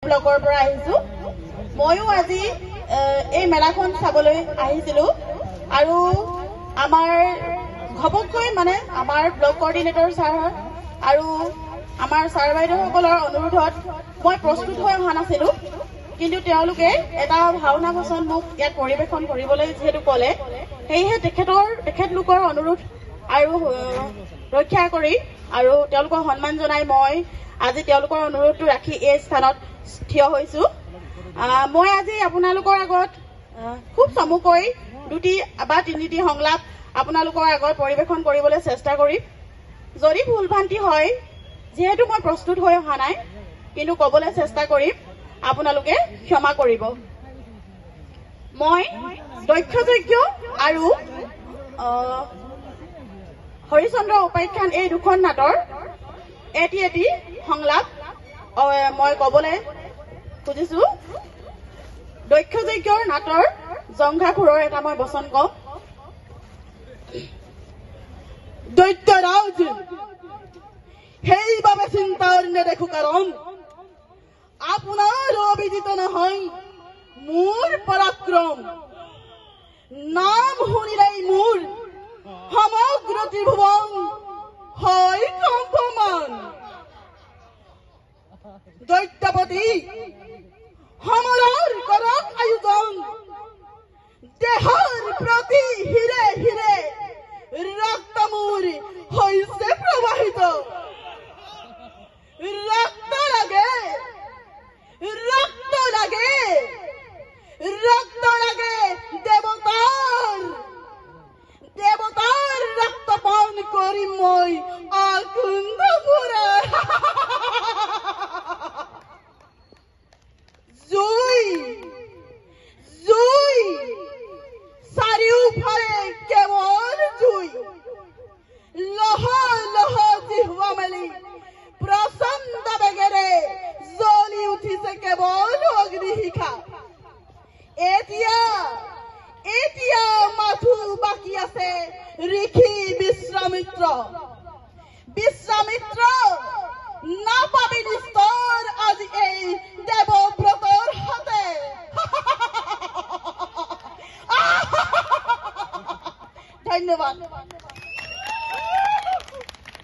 ব্লকৰ পৰা আহিছো ময়ো আজি এই মেলাখন চাবলৈ আহিছিলো আৰু আমাৰ ঘপককৈ মানে আমাৰ ব্লক কোঅৰ্ডিনেটৰ ছাৰ আৰু আমাৰ ছাৰ বাইদেউসকলৰ অনুৰোধত মই প্ৰস্তুত হৈ অহা নাছিলো কিন্তু তেওঁলোকে এটা ভাওনা বচন মোক ইয়াত পৰিৱেশন কৰিবলৈ যেহেতু ক'লে সেয়েহে তেখেতলোকৰ অনুৰোধ আৰু ৰক্ষা কৰি আৰু তেওঁলোকক সন্মান জনাই মই আজি তেওঁলোকৰ অনুৰোধটো ৰাখি এই স্থানত থিয় হৈছো মই আজি আপোনালোকৰ আগত খুব চমুকৈ দুটি বা তিনিটি সংলাপ আপোনালোকৰ আগত পৰিৱেশন কৰিবলৈ চেষ্টা কৰিম যদি ভুল ভ্ৰান্তি হয় যেহেতু মই প্ৰস্তুত হৈ অহা নাই কিন্তু ক'বলৈ চেষ্টা কৰিম আপোনালোকে ক্ষমা কৰিব মই দক্ষযজ্ঞ আৰু হৰিচন্দ্ৰ উপাখ্যান এই দুখন নাটৰ এটি সংলাপ মই ক'বলৈ খুজিছো দক্ষযজ্ঞৰ নাটৰ জংঘাখুৰৰ এটা মই বচন কম দৈত্যৰাজ সেইবাবে চিন্তাৰ নেদেখো কাৰণ আপোনাৰ অবিদিত নহয় মোৰ পৰাক্ৰম নাম শুনিলেই মোৰ সমগ্ৰ ত্ৰিভুৱন হয় কম্পমান দৈত্যপতি সমৰৰ কৰক আয়োজন দেহৰ প্ৰতি হিৰে হিৰে ৰক্ত মোৰ হৈছে প্ৰবাহিত ৰক্ত লাগে দেৱতাৰ ৰক্ত পান কৰি মই আকুণ্ড পুৰা জুই চাৰিওফালে কেৱল জুই লহ লহ জিহুৱা মেলি প্ৰচণ্ড বেগেৰে জ্বলি উঠিছে কেৱল অগ্নিশিখা এতিয়া মাথো বাকী আছে ঋষি বিশ্বামিত্ৰ নাপাবি নিস্তৰ আজি এই